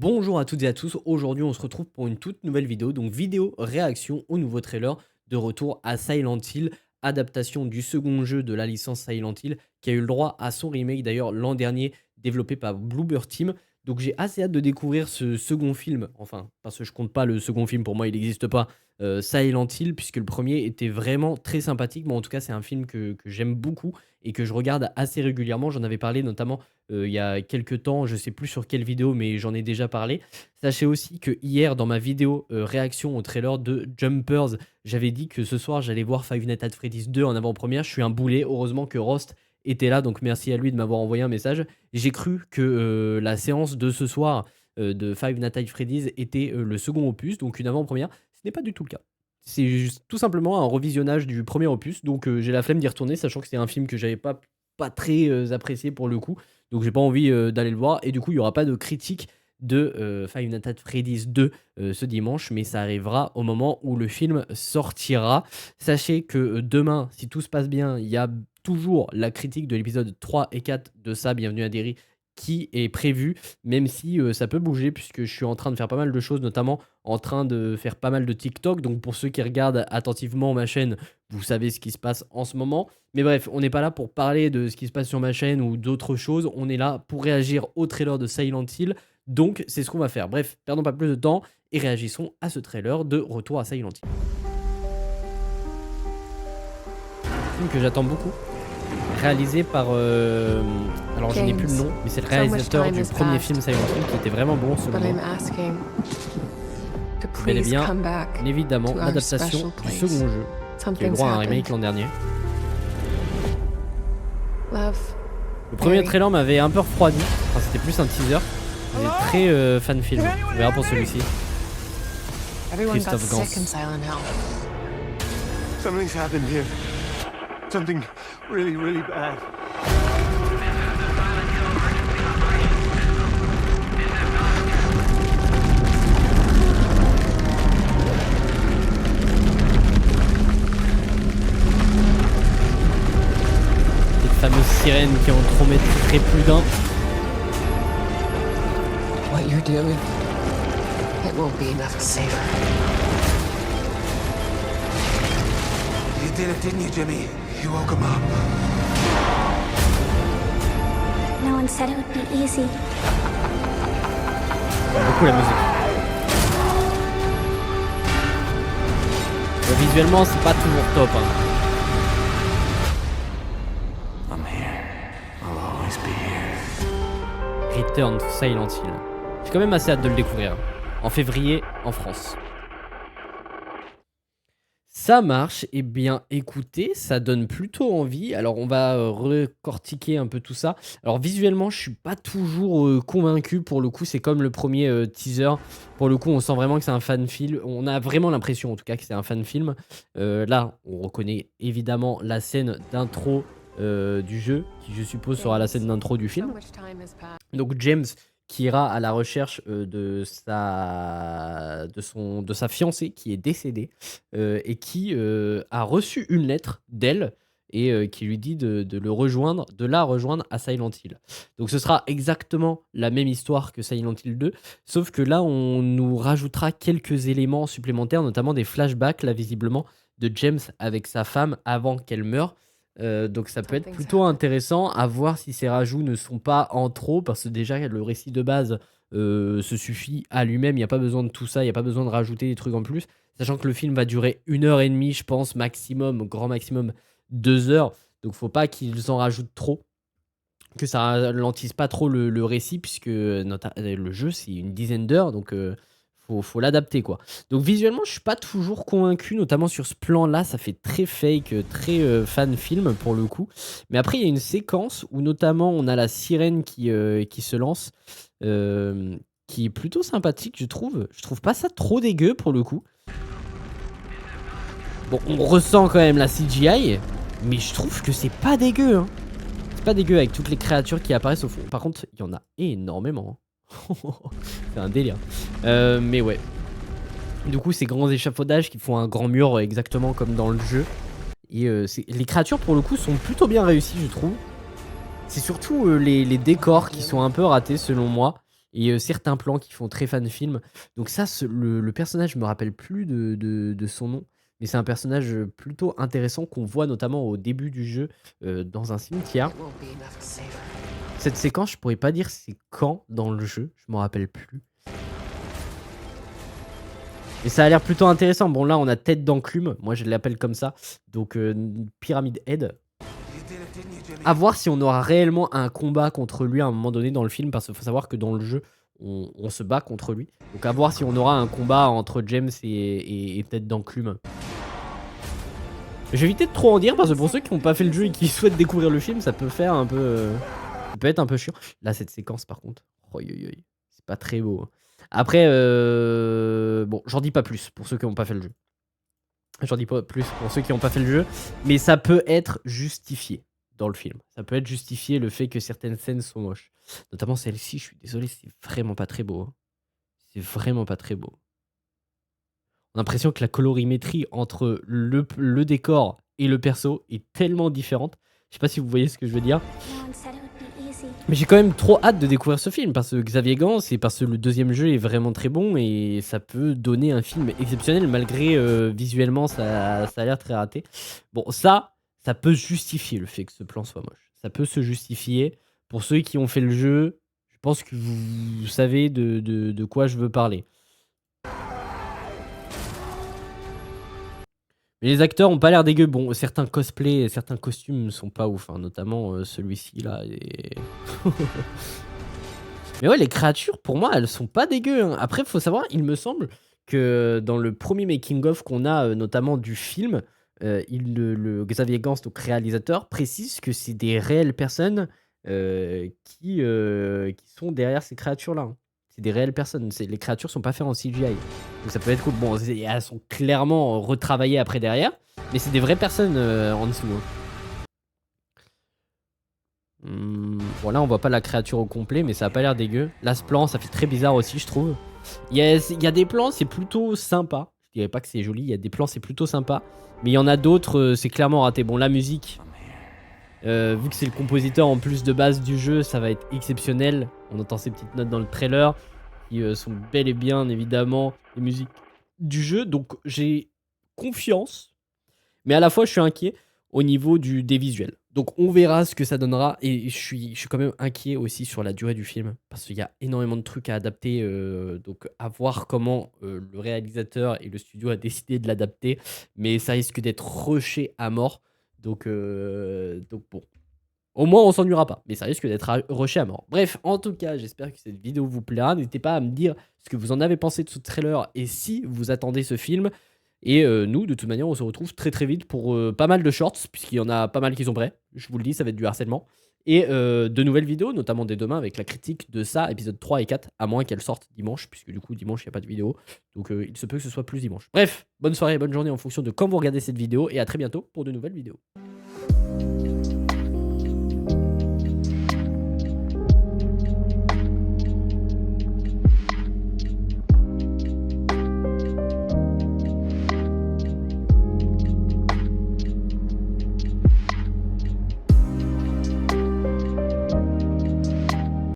Bonjour à toutes et à tous, aujourd'hui on se retrouve pour une toute nouvelle vidéo, donc vidéo réaction au nouveau trailer de retour à Silent Hill, adaptation du second jeu de la licence Silent Hill, qui a eu le droit à son remake d'ailleurs l'an dernier, développé par Bloober Team. Donc j'ai assez hâte de découvrir ce second film, enfin parce que je compte pas le second film, pour moi il n'existe pas, Silent Hill, puisque le premier était vraiment très sympathique. Moi en tout cas c'est un film que j'aime beaucoup et que je regarde assez régulièrement. J'en avais parlé notamment il y a quelques temps, je sais plus sur quelle vidéo, mais j'en ai déjà parlé. Sachez aussi que hier, dans ma vidéo réaction au trailer de Jumpers, j'avais dit que ce soir, j'allais voir Five Nights at Freddy's 2 en avant-première. Je suis un boulet. Heureusement que Rost était là, donc merci à lui de m'avoir envoyé un message. J'ai cru que la séance de ce soir de Five Nights at Freddy's était le second opus, donc une avant-première. Ce n'est pas du tout le cas. C'est juste tout simplement un revisionnage du premier opus, donc j'ai la flemme d'y retourner, sachant que c'est un film que j'avais pas très apprécié pour le coup. Donc j'ai pas envie d'aller le voir. Et du coup, il y aura pas de critique de Five Nights at Freddy's 2 ce dimanche, mais ça arrivera au moment où le film sortira. Sachez que demain, si tout se passe bien, il y a toujours la critique de l'épisode 3 et 4 de ça, Bienvenue à Derry, qui est prévue, même si ça peut bouger, puisque je suis en train de faire pas mal de choses, notamment en train de faire pas mal de TikTok. Donc pour ceux qui regardent attentivement ma chaîne, vous savez ce qui se passe en ce moment. Mais bref, on n'est pas là pour parler de ce qui se passe sur ma chaîne ou d'autres choses. On est là pour réagir au trailer de Silent Hill. Donc, c'est ce qu'on va faire. Bref, perdons pas plus de temps et réagissons à ce trailer de Retour à Silent Hill. Un film que j'attends beaucoup. Réalisé par... alors, je n'ai plus le nom, mais c'est le réalisateur du premier film Silent Hill qui était vraiment bon selon moi. Bel et bien, évidemment, l'adaptation du second jeu qui a eu droit à un remake l'an dernier. Le premier trailer m'avait un peu refroidi, enfin c'était plus un teaser. Il est très fan film, on verra pour celui-ci. Christophe Gans. Something's happened here. Something really, really bad. Fameuse sirène qui en promettrait plus d'un. What you're doing, it won't be enough to save her. You did it, didn't you, Jimmy? You woke him up. No one said it would be easy. J'aime beaucoup la musique. Visuellement, c'est pas toujours top, hein. Return to Silent Hill. J'ai quand même assez hâte de le découvrir. En février, en France. Ça marche. Eh bien, écoutez, ça donne plutôt envie. Alors, on va recortiquer un peu tout ça. Alors, visuellement, je suis pas toujours convaincu. Pour le coup, c'est comme le premier teaser. Pour le coup, on sent vraiment que c'est un fan film. On a vraiment l'impression, en tout cas, que c'est un fan film. Là, on reconnaît évidemment la scène d'intro du jeu, qui je suppose sera la scène d'intro du film. Donc James qui ira à la recherche de sa fiancée qui est décédée et qui a reçu une lettre d'elle et qui lui dit de la rejoindre à Silent Hill. Donc ce sera exactement la même histoire que Silent Hill 2, sauf que là on nous rajoutera quelques éléments supplémentaires, notamment des flashbacks là visiblement de James avec sa femme avant qu'elle meure. Donc ça peut être plutôt intéressant à voir si ces rajouts ne sont pas en trop, parce que déjà le récit de base se suffit à lui-même, il n'y a pas besoin de tout ça, il n'y a pas besoin de rajouter des trucs en plus, sachant que le film va durer 1h30 je pense, maximum, grand maximum 2 heures, donc faut pas qu'ils en rajoutent trop, que ça ralentisse pas trop le récit, puisque le jeu c'est une dizaine d'heures, donc faut l'adapter quoi. Donc visuellement je suis pas toujours convaincu, notamment sur ce plan là, ça fait très fake, très fan film pour le coup. Mais après il y a une séquence où notamment on a la sirène qui se lance, qui est plutôt sympathique je trouve. Je trouve pas ça trop dégueu pour le coup. Bon, on ressent quand même la CGI, mais je trouve que c'est pas dégueu, hein. C'est pas dégueu avec toutes les créatures qui apparaissent au fond. Par contre il y en a énormément, hein. C'est un délire. Mais ouais. Du coup, ces grands échafaudages qui font un grand mur exactement comme dans le jeu. Et les créatures, pour le coup, sont plutôt bien réussies, je trouve. C'est surtout les décors qui sont un peu ratés, selon moi. et certains plans qui font très fan film. Donc ça, le personnage, je me rappelle plus de son nom, mais c'est un personnage plutôt intéressant qu'on voit notamment au début du jeu dans un cimetière. It won't be enough to save her. Cette séquence, je pourrais pas dire c'est quand dans le jeu, je m'en rappelle plus. Et ça a l'air plutôt intéressant. Bon, là, on a tête d'enclume. Moi, je l'appelle comme ça. Donc, Pyramid Head. À voir si on aura réellement un combat contre lui à un moment donné dans le film. Parce qu'il faut savoir que dans le jeu, on se bat contre lui. Donc, à voir si on aura un combat entre James et tête d'enclume. Je vais éviter de trop en dire parce que pour ceux qui n'ont pas fait le jeu et qui souhaitent découvrir le film, ça peut faire un peu. Ça peut être un peu chiant. Là, cette séquence, par contre. C'est pas très beau. Après, bon, j'en dis pas plus pour ceux qui n'ont pas fait le jeu. J'en dis pas plus pour ceux qui n'ont pas fait le jeu. Mais ça peut être justifié dans le film. Ça peut être justifié le fait que certaines scènes sont moches. Notamment celle-ci, je suis désolé, c'est vraiment pas très beau. C'est vraiment pas très beau. On a l'impression que la colorimétrie entre le décor et le perso est tellement différente. Je sais pas si vous voyez ce que je veux dire. No one said it would be easy. Mais j'ai quand même trop hâte de découvrir ce film parce que Xavier Gans et parce que le deuxième jeu est vraiment très bon et ça peut donner un film exceptionnel malgré visuellement ça a l'air très raté. Bon, ça peut justifier le fait que ce plan soit moche. Ça peut se justifier. Pour ceux qui ont fait le jeu, je pense que vous savez de quoi je veux parler. Mais les acteurs ont pas l'air dégueu. Bon, certains cosplays, certains costumes sont pas ouf, hein, notamment celui-ci là. Mais ouais, les créatures, pour moi, elles sont pas dégueu. Hein. Après, faut savoir, il me semble que dans le premier making-of qu'on a, notamment du film, le Xavier Gans, donc réalisateur, précise que c'est des réelles personnes qui sont derrière ces créatures-là. Hein. C'est des réelles personnes. Les créatures sont pas faites en CGI. Donc ça peut être cool. Bon, elles sont clairement retravaillées après derrière, mais c'est des vraies personnes en dessous. Hein. Bon, là, on voit pas la créature au complet, mais ça a pas l'air dégueu. Là, ce plan, ça fait très bizarre aussi, je trouve. Il y a des plans, c'est plutôt sympa. Je dirais pas que c'est joli, il y a des plans, c'est plutôt sympa. Mais il y en a d'autres, c'est clairement raté. Bon, la musique, vu que c'est le compositeur en plus de base du jeu, ça va être exceptionnel. On entend ces petites notes dans le trailer, qui sont bel et bien, évidemment, les musiques du jeu. Donc, j'ai confiance, mais à la fois, je suis inquiet au niveau des visuels. Donc on verra ce que ça donnera et je suis quand même inquiet aussi sur la durée du film parce qu'il y a énormément de trucs à adapter, donc à voir comment le réalisateur et le studio a décidé de l'adapter, mais ça risque d'être rushé à mort, donc bon, au moins on s'ennuiera pas, mais ça risque d'être rushé à mort. Bref, en tout cas, j'espère que cette vidéo vous plaira, n'hésitez pas à me dire ce que vous en avez pensé de ce trailer et si vous attendez ce film. Et nous, de toute manière, on se retrouve très très vite pour pas mal de shorts, puisqu'il y en a pas mal qui sont prêts. Je vous le dis, ça va être du harcèlement. Et de nouvelles vidéos, notamment dès demain, avec la critique de ça, épisode 3 et 4, à moins qu'elles sortent dimanche, puisque du coup, dimanche, il n'y a pas de vidéo. Donc il se peut que ce soit plus dimanche. Bref, bonne soirée, bonne journée en fonction de quand vous regardez cette vidéo, et à très bientôt pour de nouvelles vidéos.